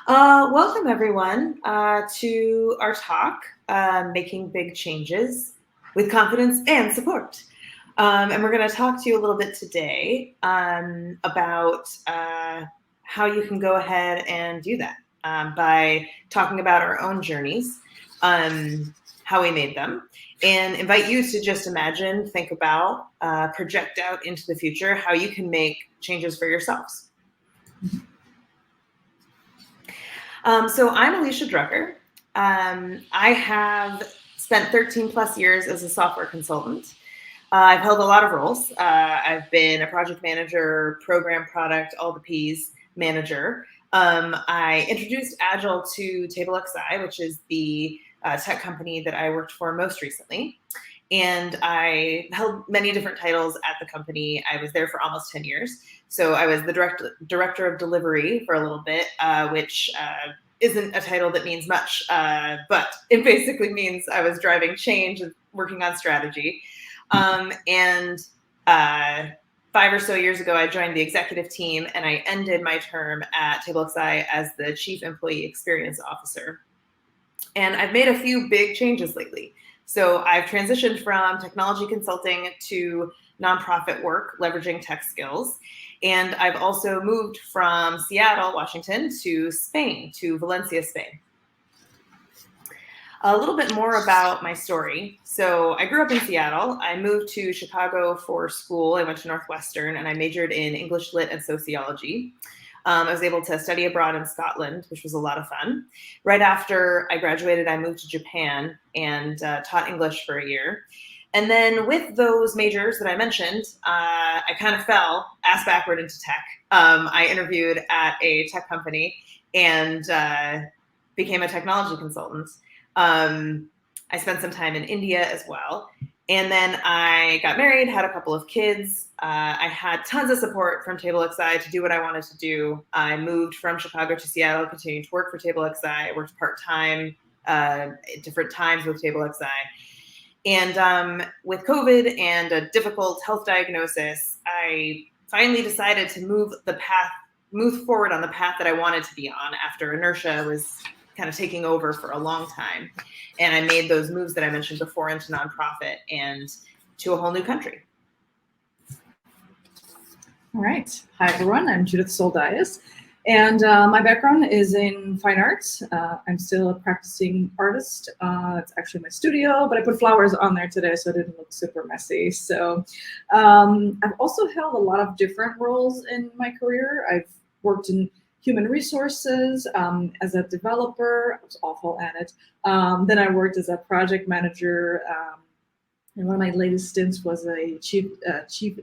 Welcome everyone to our talk, Making Big Changes with Confidence and Support. And we're going to talk to you a little bit today about how you can go ahead and do that by talking about our own journeys, how we made them, and invite you to just imagine, think about, project out into the future how you can make changes for yourselves. So I'm Alicia Drucker. I have spent 13 plus years as a software consultant. I've held a lot of roles. I've been a project manager, program product, all the P's manager. I introduced Agile to TableXI, which is the tech company that I worked for most recently. And I held many different titles at the company. I was there for almost 10 years. So I was the director of delivery for a little bit, which isn't a title that means much, but it basically means I was driving change and working on strategy. And 5 or so years ago, I joined the executive team and I ended my term at TableXI as the Chief Employee Experience Officer. And I've made a few big changes lately. So I've transitioned from technology consulting to nonprofit work, leveraging tech skills. And I've also moved from Seattle, Washington, to Spain, to Valencia, Spain. A little bit more about my story. So I grew up in Seattle. I moved to Chicago for school. I went to Northwestern and I majored in English Lit and sociology. I was able to study abroad in Scotland, which was a lot of fun. Right after I graduated, I moved to Japan and taught English for a year. And then with those majors that I mentioned, I kind of fell ass backward into tech. I interviewed at a tech company and became a technology consultant. I spent some time in India as well. And then I got married, had a couple of kids. I had tons of support from TableXI to do what I wanted to do. I moved from Chicago to Seattle, continued to work for TableXI. I worked part-time at different times with TableXI. And with COVID and a difficult health diagnosis, I finally decided to move forward on the path that I wanted to be on after inertia was kind of taking over for a long time. And I made those moves that I mentioned before into nonprofit and to a whole new country. All right. Hi, everyone. I'm Judith Sol-Dyess. And my background is in fine arts. I'm still a practicing artist. It's actually my studio, but I put flowers on there today so it didn't look super messy. So I've also held a lot of different roles in my career. I've worked in human resources as a developer. I was awful at it. Then I worked as a project manager. And one of my latest stints was a chief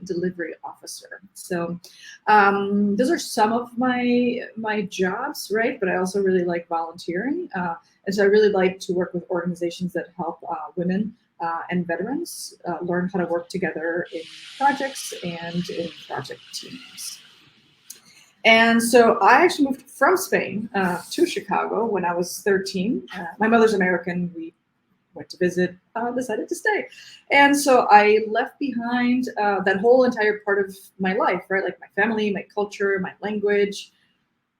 delivery officer. So those are some of my jobs, right? But I also really like volunteering. And so I really like to work with organizations that help women and veterans learn how to work together in projects and in project teams. And so I actually moved from Spain to Chicago when I was 13. My mother's American. We went to visit, decided to stay. And so I left behind that whole entire part of my life, right? Like my family, my culture, my language,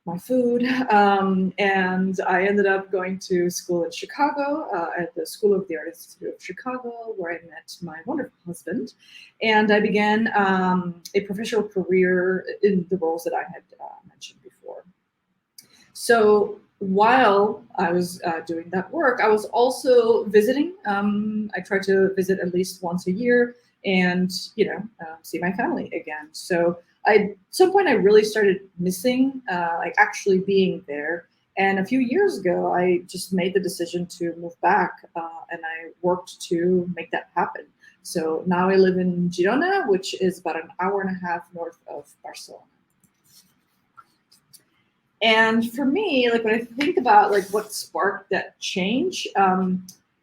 my food. And I ended up going to school in Chicago at the School of the Art Institute of Chicago, where I met my wonderful husband. And I began a professional career in the roles that I had mentioned before. So while I was doing that work, I was also visiting. I tried to visit at least once a year and, see my family again. So at some point I really started missing like actually being there. And a few years ago, I just made the decision to move back and I worked to make that happen. So now I live in Girona, which is about an hour and a half north of Barcelona. And for me, like when I think about like what sparked that change,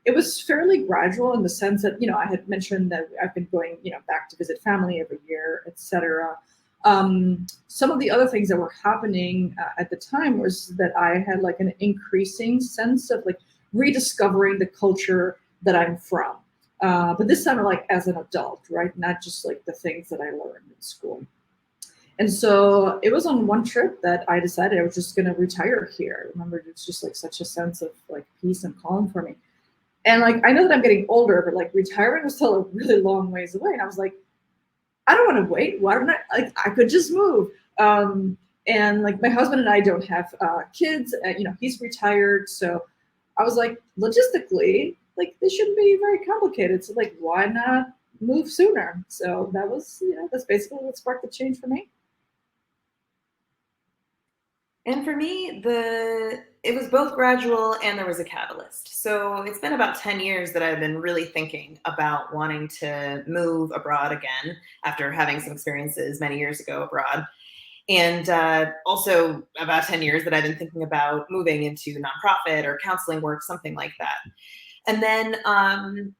it was fairly gradual in the sense that, I had mentioned that I've been going, back to visit family every year, etc. Some of the other things that were happening at the time was that I had like an increasing sense of like rediscovering the culture that I'm from. But this time like as an adult, right? Not just like the things that I learned in school. And so it was on one trip that I decided I was just going to retire here. I remember it was just like such a sense of like peace and calm for me. And like, I know that I'm getting older, but like retiring was still a really long ways away. And I was like, I don't want to wait. Why don't I could just move. And like my husband and I don't have kids, he's retired. So I was like, logistically, like this shouldn't be very complicated. So like, why not move sooner? So that was, that's basically what sparked the change for me. And for me, it was both gradual and there was a catalyst. So it's been about 10 years that I've been really thinking about wanting to move abroad again after having some experiences many years ago abroad. And also about 10 years that I've been thinking about moving into nonprofit or counseling work, something like that. And then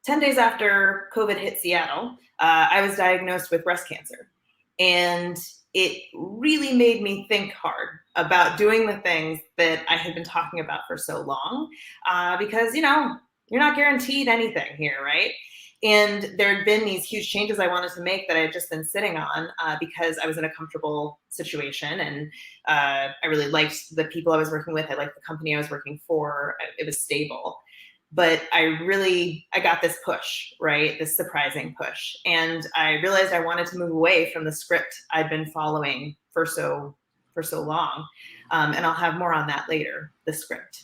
10 days after COVID hit Seattle, I was diagnosed with breast cancer. And it really made me think hard about doing the things that I had been talking about for so long, because, you're not guaranteed anything here, right? And there had been these huge changes I wanted to make that I had just been sitting on because I was in a comfortable situation. And I really liked the people I was working with. I liked the company I was working for. It was stable. But I got this push, right? This surprising push. And I realized I wanted to move away from the script I'd been following for so long. And I'll have more on that later, the script.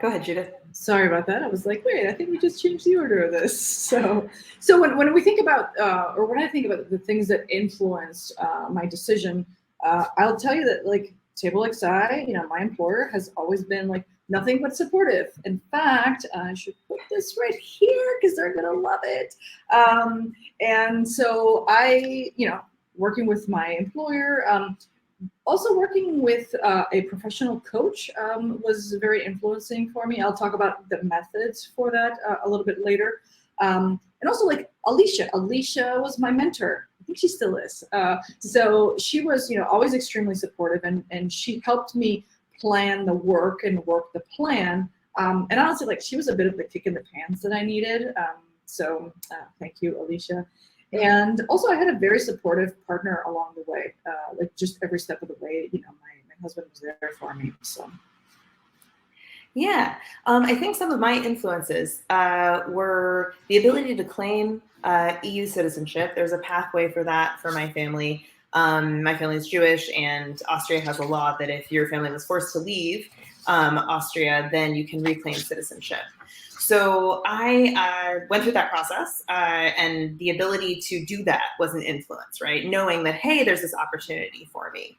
Go ahead, Judith. Sorry about that. I was like, wait, I think we just changed the order of this. So when we think about, or when I think about the things that influenced my decision, I'll tell you that like Table XI, my employer has always been like nothing but supportive. In fact, I should put this right here because they're gonna love it. And so working with my employer, also working with a professional coach was very influencing for me. I'll talk about the methods for that a little bit later. And also like Alicia was my mentor. I think she still is. So she was, always extremely supportive and she helped me plan the work and work the plan. And honestly, like she was a bit of the kick in the pants that I needed. So thank you, Alicia. And also I had a very supportive partner along the way, like just every step of the way, my husband was there for me, so. Yeah, I think some of my influences were the ability to claim EU citizenship. There's a pathway for that for my family. My family is Jewish and Austria has a law that if your family was forced to leave Austria, then you can reclaim citizenship. So I went through that process and the ability to do that was an influence, right? Knowing that, hey, there's this opportunity for me.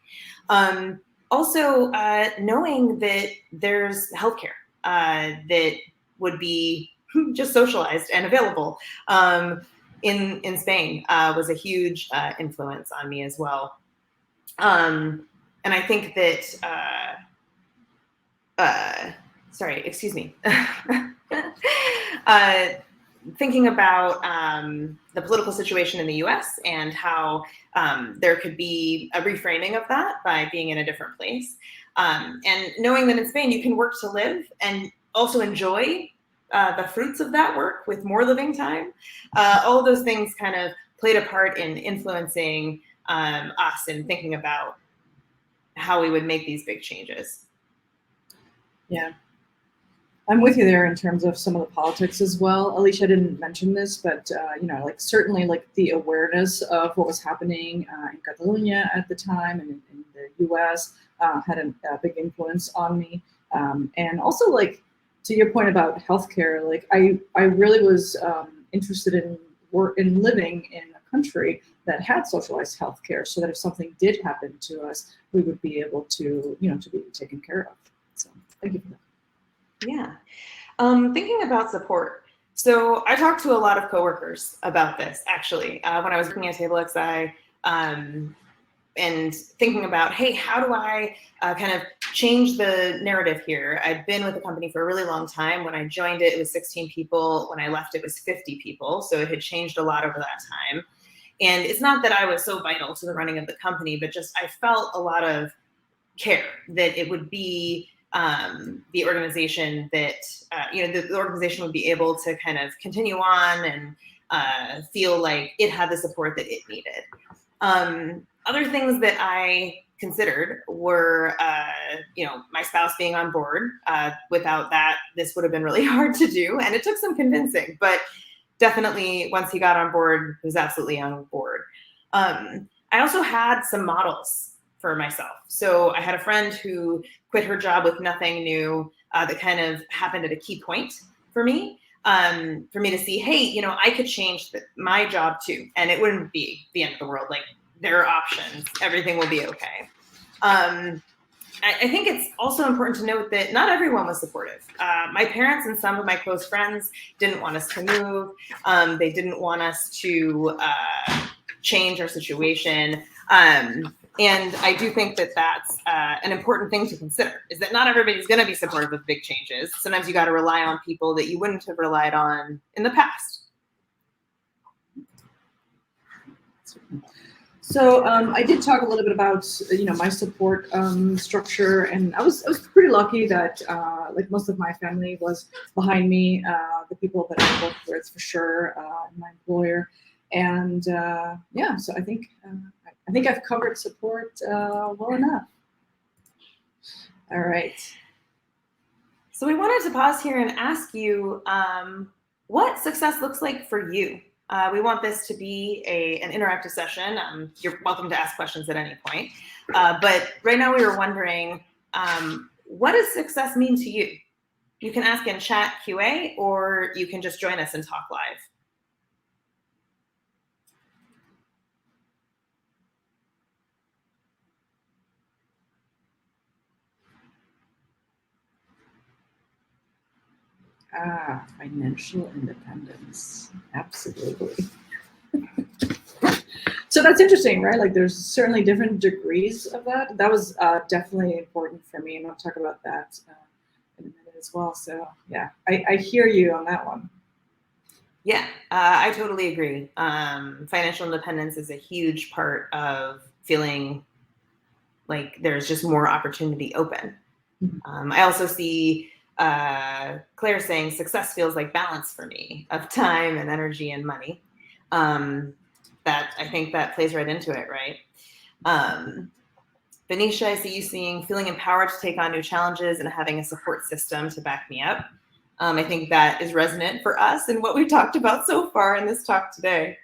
Also, knowing that there's healthcare that would be just socialized and available in Spain was a huge influence on me as well. And I think that, sorry, excuse me. Thinking about the political situation in the US and how there could be a reframing of that by being in a different place. And knowing that in Spain you can work to live and also enjoy the fruits of that work with more living time. All of those things kind of played a part in influencing us and thinking about how we would make these big changes. Yeah. I'm with you there in terms of some of the politics as well. Alicia didn't mention this, but like certainly like the awareness of what was happening in Catalonia at the time and in the US had a big influence on me. And also like to your point about healthcare, like I really was interested in living in a country that had socialized healthcare, so that if something did happen to us, we would be able to to be taken care of. So thank you for that. Yeah. Thinking about support. So I talked to a lot of coworkers about this, actually, when I was working at Table XI, and thinking about, hey, how do I kind of change the narrative here? I'd been with the company for a really long time. When I joined it, it was 16 people. When I left, it was 50 people. So it had changed a lot over that time. And it's not that I was so vital to the running of the company, but just I felt a lot of care that it would be the organization that, the organization would be able to kind of continue on and feel like it had the support that it needed. Other things that I considered were, my spouse being on board. Without that, this would have been really hard to do, and it took some convincing, but definitely once he got on board, he was absolutely on board. I also had some models for myself. So I had a friend who quit her job with nothing new, that kind of happened at a key point for me to see, hey, I could change my job too, and it wouldn't be the end of the world. Like, there are options. Everything will be okay. I think it's also important to note that not everyone was supportive. My parents and some of my close friends didn't want us to move. They didn't want us to change our situation. And I do think that that's an important thing to consider, is that not everybody's going to be supportive of big changes. Sometimes you got to rely on people that you wouldn't have relied on in the past. So I did talk a little bit about my support structure, and I was pretty lucky that like most of my family was behind me. The people that I worked with, for sure, my employer, and so I think I've covered support well enough. All right. So we wanted to pause here and ask you what success looks like for you. We want this to be an interactive session. You're welcome to ask questions at any point. But right now we were wondering, what does success mean to you? You can ask in chat QA, or you can just join us and talk live. Financial independence. Absolutely. So that's interesting, right? Like, there's certainly different degrees of that. That was definitely important for me, and I'll talk about that in a minute as well. So yeah, I hear you on that one. Yeah, I totally agree. Financial independence is a huge part of feeling like there's just more opportunity open. Mm-hmm. I also see Claire saying success feels like balance for me of time and energy and money. That I think that plays right into it, right? Venetia, I see you feeling empowered to take on new challenges and having a support system to back me up. I think that is resonant for us and what we've talked about so far in this talk today.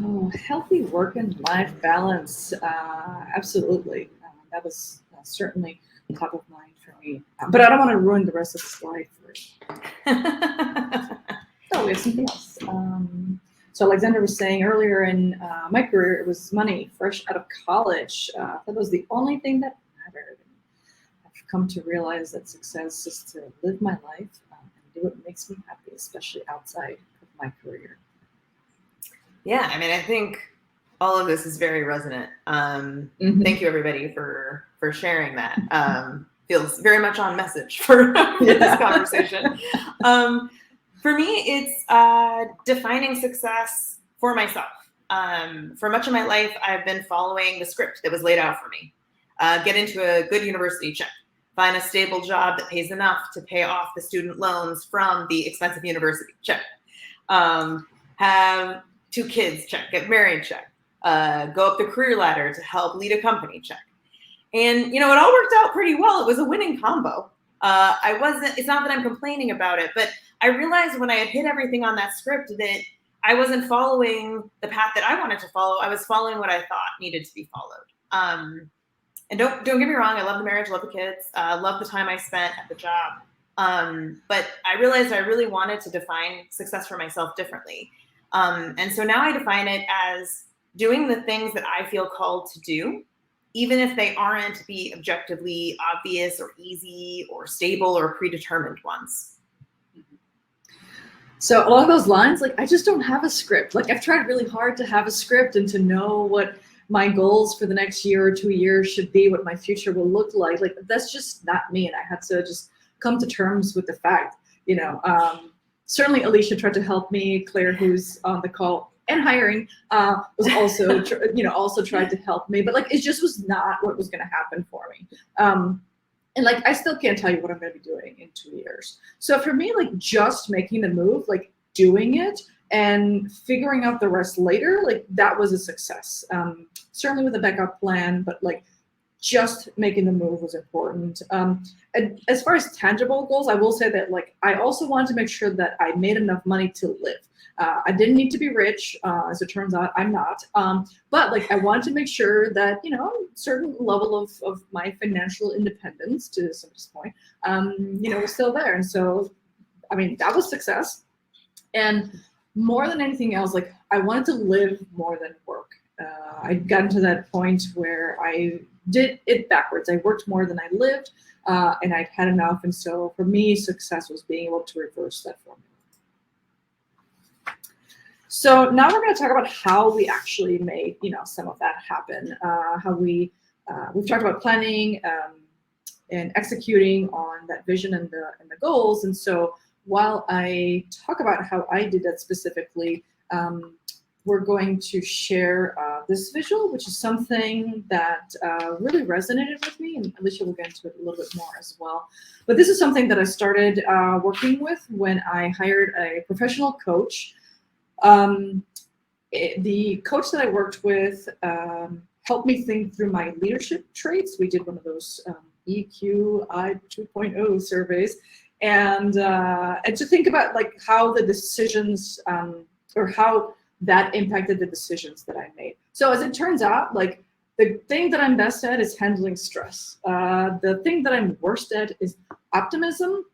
Oh, healthy work and life balance. Absolutely. That was certainly top of mind for me. But I don't want to ruin the rest of the slide for it. So we have something else. So Alexander was saying earlier in my career, it was money, fresh out of college. That was the only thing that mattered. I've come to realize that success is to live my life and do what makes me happy, especially outside of my career. Yeah, I mean, I think all of this is very resonant. Thank you, everybody, for sharing that. Feels very much on message for this conversation. For me, it's defining success for myself. For much of my life, I've been following the script that was laid out for me. Get into a good university, check. Find a stable job that pays enough to pay off the student loans from the expensive university, check. Have 2 kids, check. Get married, check. Go up the career ladder to help lead a company, check. And, it all worked out pretty well. It was a winning combo. It's not that I'm complaining about it, but I realized when I had hit everything on that script that I wasn't following the path that I wanted to follow. I was following what I thought needed to be followed. And don't get me wrong. I love the marriage, love the kids, love the time I spent at the job. But I realized I really wanted to define success for myself differently. And so now I define it as doing the things that I feel called to do, even if they aren't the objectively obvious or easy or stable or predetermined ones. So along those lines, like, I just don't have a script. Like, I've tried really hard to have a script and to know what my goals for the next year or 2 years should be, what my future will look like. Like, that's just not me. And I had to just come to terms with the fact, certainly Alicia tried to help me. Claire, who's on the call and hiring was also, also tried to help me, but like, it just was not what was going to happen for me. And like, I still can't tell you what I'm going to be doing in 2 years. So for me, like just making the move, like doing it and figuring out the rest later, like that was a success. Certainly with a backup plan, but like just making the move was important. And as far as tangible goals, I will say that like I also wanted to make sure that I made enough money to live. I didn't need to be rich, as it turns out I'm not. But like I wanted to make sure that, certain level of my financial independence to some point, was still there. And so, I mean, that was success. And more than anything else, like I wanted to live more than work. I'd gotten to that point where I did it backwards. I worked more than I lived, and I'd had enough. And so for me, success was being able to reverse that formula. So now we're going to talk about how we actually made, some of that happen. How we've talked about planning and executing on that vision and the goals. And so while I talk about how I did that specifically, we're going to share this visual, which is something that really resonated with me, and Alicia will get into it a little bit more as well. But this is something that I started working with when I hired a professional coach. The coach that I worked with helped me think through my leadership traits. We did one of those EQI 2.0 surveys, and to think about like how the decisions or how that impacted the decisions that I made. So as it turns out, like the thing that I'm best at is handling stress. The thing that I'm worst at is optimism.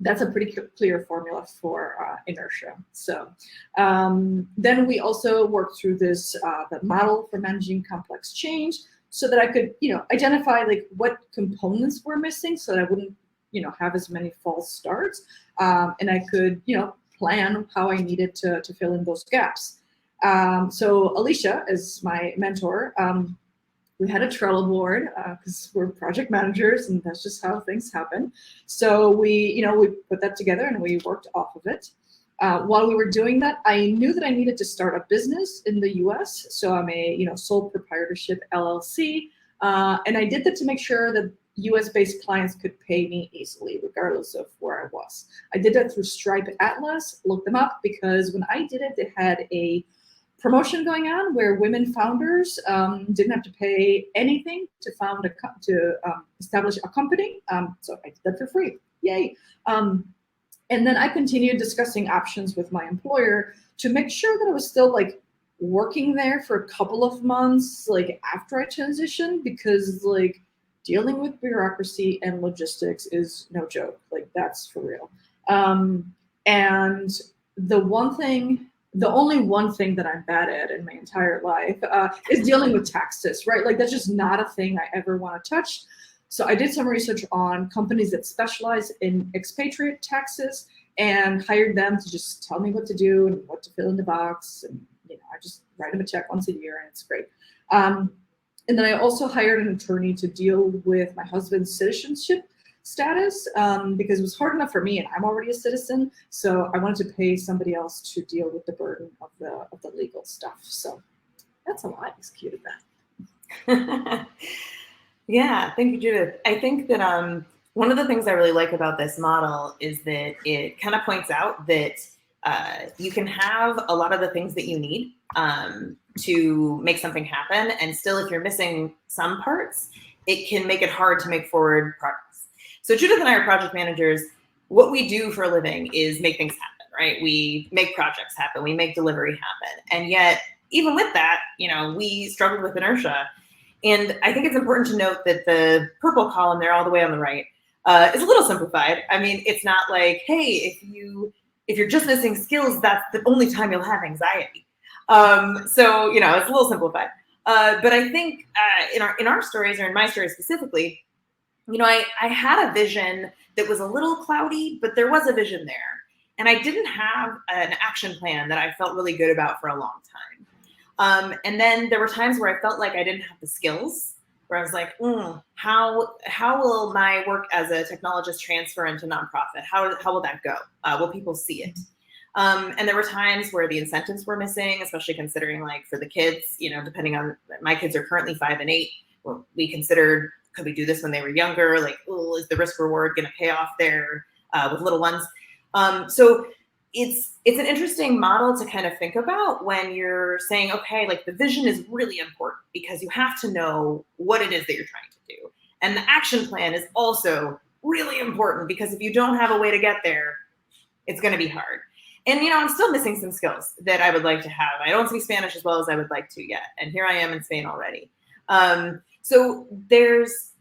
That's a pretty clear formula for inertia. So then we also worked through this, the model for managing complex change, so that I could, identify like what components were missing, so that I wouldn't, have as many false starts, and I could, plan how I needed to fill in those gaps. So Alicia is my mentor. We had a Trello board because we're project managers, and that's just how things happen. So we put that together and we worked off of it. While we were doing that, I knew that I needed to start a business in the U.S. So I'm a sole proprietorship LLC, and I did that to make sure that US-based clients could pay me easily, regardless of where I was. I did that through Stripe Atlas. Look them up because when I did it, they had a promotion going on where women founders didn't have to pay anything to establish a company. So I did that for free. Yay! And then I continued discussing options with my employer to make sure that I was still like working there for a couple of months, like after I transitioned, because like dealing with bureaucracy and logistics is no joke. Like that's for real. And the only one thing that I'm bad at in my entire life is dealing with taxes, right? Like that's just not a thing I ever want to touch. So I did some research on companies that specialize in expatriate taxes and hired them to just tell me what to do and what to fill in the box. And I just write them a check once a year, and it's great. And then I also hired an attorney to deal with my husband's citizenship status because it was hard enough for me, and I'm already a citizen. So I wanted to pay somebody else to deal with the burden of the legal stuff. So that's how I executed that. Yeah, thank you, Judith. I think that one of the things I really like about this model is that it kind of points out that you can have a lot of the things that you need to make something happen, and still, if you're missing some parts, it can make it hard to make forward progress. So Judith and I are project managers. What we do for a living is make things happen, right? We make projects happen, we make delivery happen. And yet, even with that, we struggled with inertia. And I think it's important to note that the purple column there all the way on the right is a little simplified. I mean, it's not like, hey, if you're just missing skills, that's the only time you'll have anxiety. So, it's a little simplified. But I think in our stories, or in my story specifically, I had a vision that was a little cloudy, but there was a vision there. And I didn't have an action plan that I felt really good about for a long time. And then there were times where I felt like I didn't have the skills, where I was like, how will my work as a technologist transfer into nonprofit? How will that go? Will people see it? And there were times where the incentives were missing, especially considering like for the kids, depending on, my kids are currently 5 and 8. Well, we considered, could we do this when they were younger? Like, is the risk reward going to pay off there with little ones? So it's an interesting model to kind of think about when you're saying, okay, like the vision is really important because you have to know what it is that you're trying to do. And the action plan is also really important because if you don't have a way to get there, it's going to be hard. And, I'm still missing some skills that I would like to have. I don't speak Spanish as well as I would like to yet. And here I am in Spain already. So there's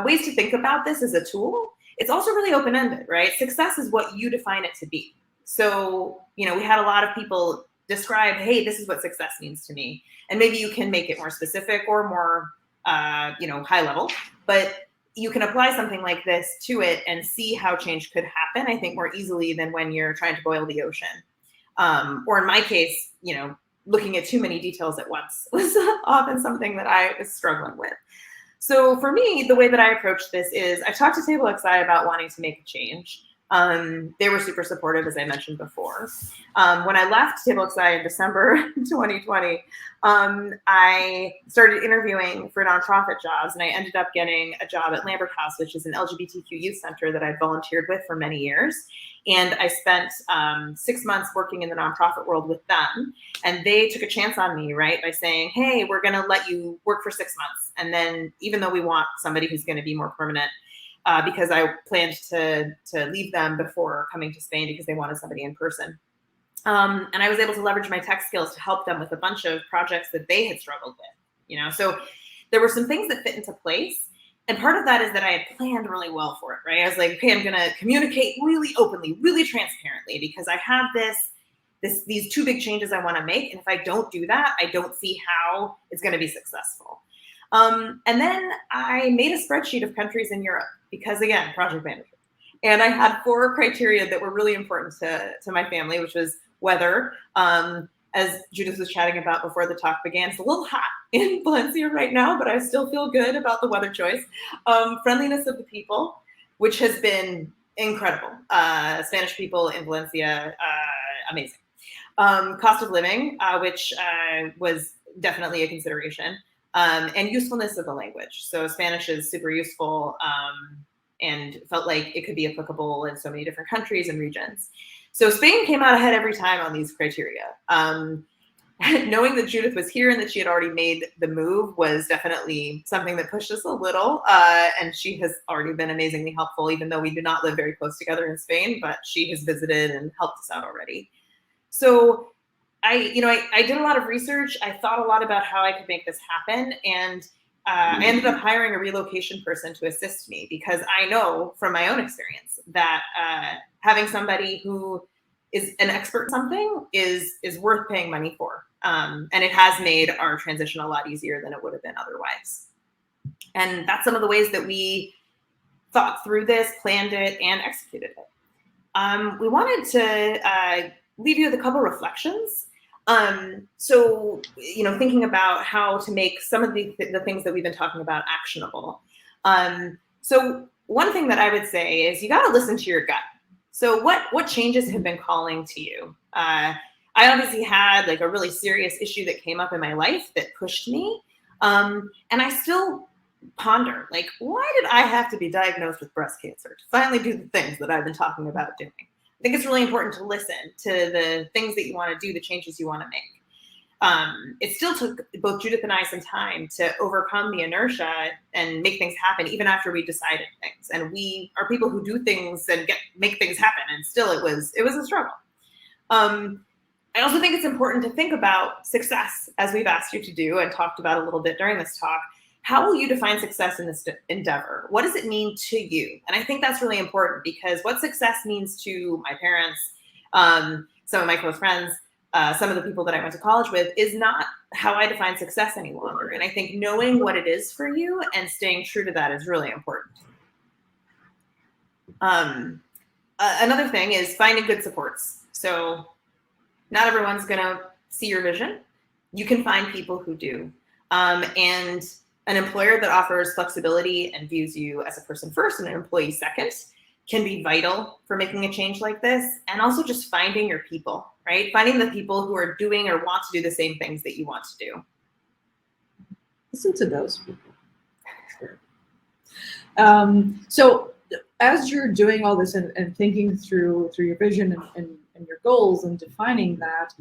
ways to think about this as a tool. It's also really open-ended, right? Success is what you define it to be. So, we had a lot of people describe, hey, this is what success means to me. And maybe you can make it more specific or more, high level, but you can apply something like this to it and see how change could happen, I think, more easily than when you're trying to boil the ocean. Or in my case, looking at too many details at once was often something that I was struggling with. So for me, the way that I approach this is I talked to TableXI about wanting to make a change. They were super supportive, as I mentioned before. When I left TableXI in December 2020, I started interviewing for nonprofit jobs, and I ended up getting a job at Lambert House, which is an LGBTQ youth center that I'd volunteered with for many years. And I spent 6 months working in the nonprofit world with them. And they took a chance on me, right, by saying, hey, we're going to let you work for 6 months. And then even though we want somebody who's going to be more permanent, because I planned to leave them before coming to Spain because they wanted somebody in person. And I was able to leverage my tech skills to help them with a bunch of projects that they had struggled with, So there were some things that fit into place. And part of that is that I had planned really well for it, right? I was like, okay, I'm going to communicate really openly, really transparently, because I have these 2 big changes I want to make. And if I don't do that, I don't see how it's going to be successful. And then I made a spreadsheet of countries in Europe because, again, project manager. And I had 4 criteria that were really important to my family, which was weather. As Judith was chatting about before the talk began, it's a little hot in Valencia right now, but I still feel good about the weather choice. Friendliness of the people, which has been incredible. Spanish people in Valencia, amazing. Cost of living, which was definitely a consideration. And usefulness of the language. So Spanish is super useful and felt like it could be applicable in so many different countries and regions. So Spain came out ahead every time on these criteria. Knowing that Judith was here and that she had already made the move was definitely something that pushed us a little. And she has already been amazingly helpful, even though we do not live very close together in Spain, but she has visited and helped us out already. So I did a lot of research. I thought a lot about how I could make this happen. And I ended up hiring a relocation person to assist me because I know from my own experience that having somebody who is an expert in something is worth paying money for. And it has made our transition a lot easier than it would have been otherwise. And that's some of the ways that we thought through this, planned it, and executed it. We wanted to leave you with a couple reflections. So, thinking about how to make some of the things that we've been talking about actionable. So one thing that I would say is you got to listen to your gut. So what changes have been calling to you? I obviously had like a really serious issue that came up in my life that pushed me. And I still ponder, like, why did I have to be diagnosed with breast cancer to finally do the things that I've been talking about doing? I think it's really important to listen to the things that you want to do, the changes you want to make. It still took both Judith and I some time to overcome the inertia and make things happen, even after we decided things. And we are people who do things and make things happen. And still, it was a struggle. I also think it's important to think about success, as we've asked you to do and talked about a little bit during this talk. How will you define success in this endeavor? What does it mean to you? And I think that's really important because what success means to my parents, some of my close friends, some of the people that I went to college with is not how I define success any longer. And I think knowing what it is for you and staying true to that is really important. Another thing is finding good supports. So not everyone's going to see your vision. You can find people who do. And an employer that offers flexibility and views you as a person first and an employee second can be vital for making a change like this. And also just finding your people, right? Finding the people who are doing or want to do the same things that you want to do. Listen to those people. So as you're doing all this and thinking through your vision and your goals and defining that,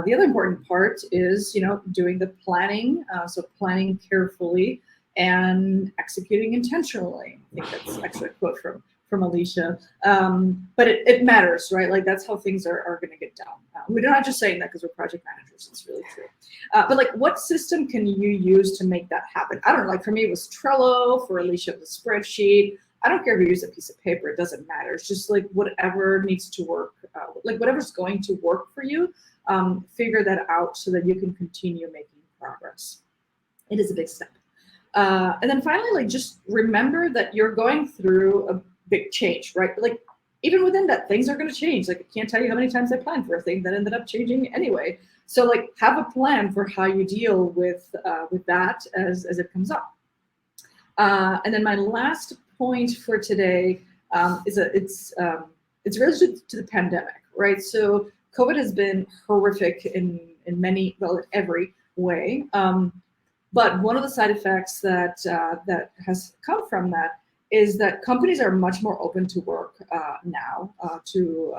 the other important part is, doing the planning. So planning carefully and executing intentionally. I think that's actually a quote from Alicia. But it matters, right? Like that's how things are going to get done. We're not just saying that because we're project managers. It's really true. But like, what system can you use to make that happen? I don't know. Like for me, it was Trello. For Alicia, it was spreadsheet. I don't care if you use a piece of paper. It doesn't matter. It's just like whatever needs to work, like whatever's going to work for you. Figure that out so that you can continue making progress. It is a big step. And then finally, like just remember that you're going through a big change, right? Like even within that, things are going to change. Like I can't tell you how many times I planned for a thing that ended up changing anyway. So like have a plan for how you deal with that as it comes up. And then my last point for today is it's related to the pandemic, right? So COVID has been horrific in every way. But one of the side effects that has come from that is that companies are much more open to work now, to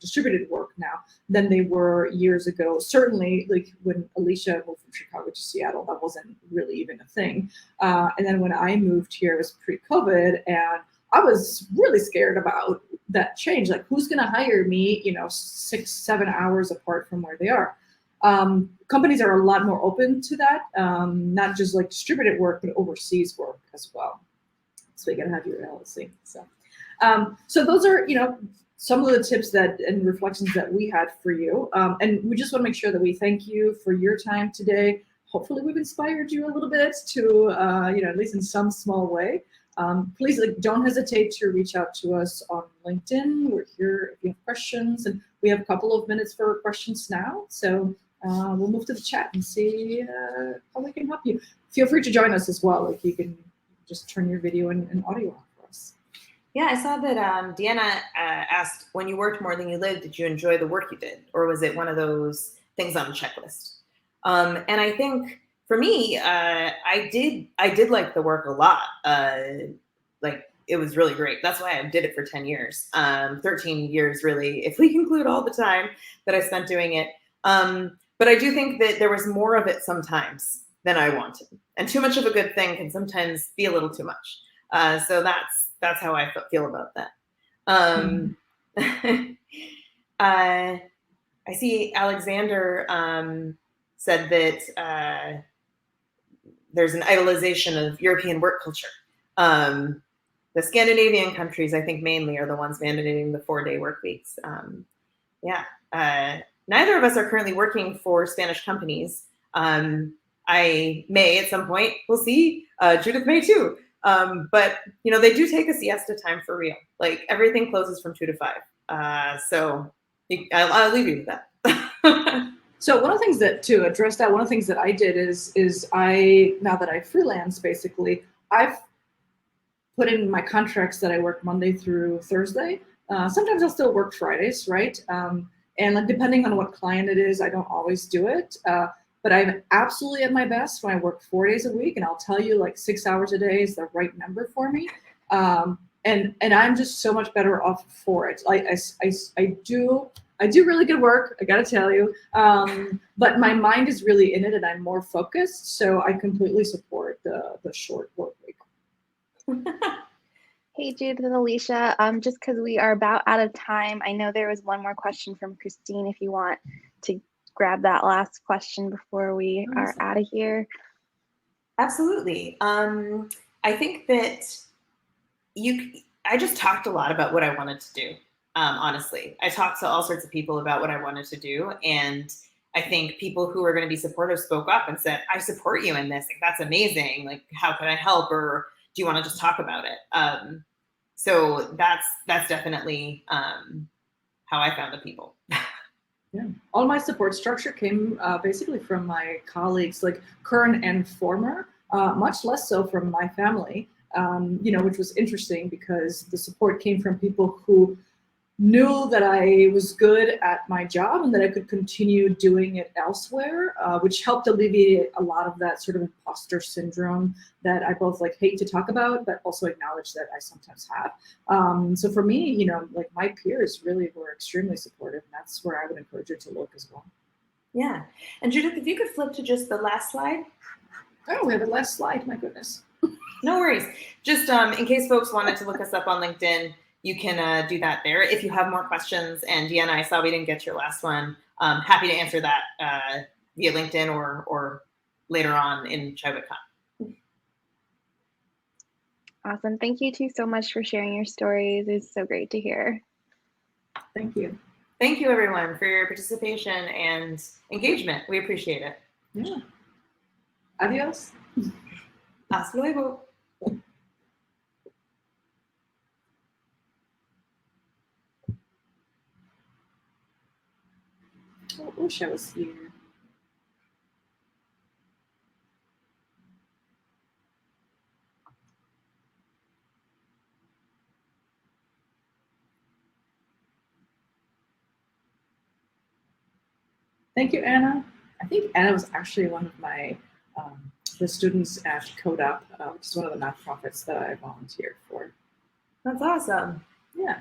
distributed work now than they were years ago. Certainly, like when Alicia moved from Chicago to Seattle, that wasn't really even a thing. And then when I moved here, it was pre-COVID, and I was really scared about that change. Like, who's going to hire me? 6-7 hours apart from where they are. Companies are a lot more open to that, not just like distributed work, but overseas work as well. So you gotta have your LLC. So those are, some of the tips and reflections that we had for you. And we just want to make sure that we thank you for your time today. Hopefully we've inspired you a little bit to, at least in some small way. Please don't hesitate to reach out to us on LinkedIn. We're here if you have questions, and we have a couple of minutes for questions now. So we'll move to the chat and see how we can help you. Feel free to join us as well. Like you can just turn your video and audio on for us. Yeah, I saw that Deanna asked, when you worked more than you lived, did you enjoy the work you did? Or was it one of those things on the checklist? And I think for me, I did like the work a lot. Like it was really great. That's why I did it for 10 years, 13 years, really, if we include all the time that I spent doing it. But I do think that there was more of it sometimes than I wanted. And too much of a good thing can sometimes be a little too much. So that's how I feel about that. I see Alexander said that there's an idolization of European work culture. The Scandinavian countries, I think mainly, are the ones mandating the 4-day work weeks. Neither of us are currently working for Spanish companies. I may at some point. We'll see. Judith may too. But they do take a siesta time for real. Like everything closes from 2 to 5. So I'll leave you with that. So one of the things to address that, one of the things that I did is now that I freelance, basically, I've put in my contracts that I work Monday through Thursday. Sometimes I'll still work Fridays, right? And like depending on what client it is, I don't always do it. But I'm absolutely at my best when I work 4 days a week, and I'll tell you, like 6 hours a day is the right number for me. And I'm just so much better off for it. I do really good work, I gotta tell you. But my mind is really in it, and I'm more focused. So I completely support the short work week. Hey, Judith and Alicia, just because we are about out of time, I know there was one more question from Christine, if you want to grab that last question before we are out of here. Absolutely. I think that I just talked a lot about what I wanted to do. Honestly, I talked to all sorts of people about what I wanted to do. And I think people who are going to be supportive spoke up and said, I support you in this. Like, that's amazing. Like, how can I help? Or do you want to just talk about it? So that's definitely how I found the people. Yeah, all my support structure came basically from my colleagues, like current and former, much less so from my family. which was interesting because the support came from people who knew that I was good at my job and that I could continue doing it elsewhere, which helped alleviate a lot of that sort of imposter syndrome that I both hate to talk about, but also acknowledge that I sometimes have. So for me, my peers really were extremely supportive, and that's where I would encourage you to look as well. Yeah. And Judith, if you could flip to just the last slide. Oh, we have a last slide, my goodness. No worries. Just in case folks wanted to look us up on LinkedIn, you can do that there. If you have more questions, and Deanna, I saw we didn't get your last one, happy to answer that via LinkedIn or later on in ChaiWitCon. Awesome. Thank you two so much for sharing your stories. It's so great to hear. Thank you. Thank you, everyone, for your participation and engagement. We appreciate it. Yeah. Adios. Hasta luego. I wish I was here. Thank you, Anna. I think Anna was actually one of my the students at Code Up, which is one of the nonprofits that I volunteered for. That's awesome. Yeah.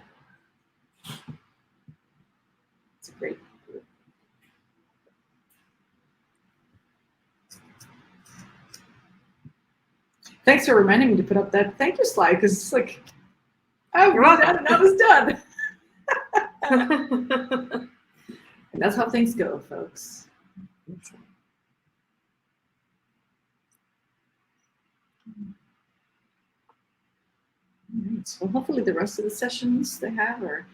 It's a great group. Thanks for reminding me to put up that thank you slide, because it's like, oh, You're welcome. that was done. And that's how things go, folks. All right. Well, hopefully the rest of the sessions they have are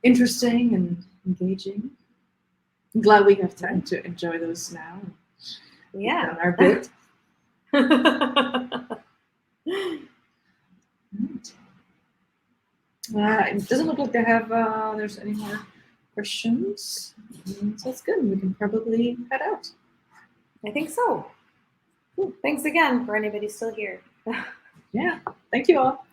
interesting and engaging. I'm glad we have time to enjoy those now. Yeah. On our bit. Right. It doesn't look like they have there's any more questions. So that's good. We can probably head out. I think so. Cool. Thanks again for anybody still here. Yeah. Thank you all.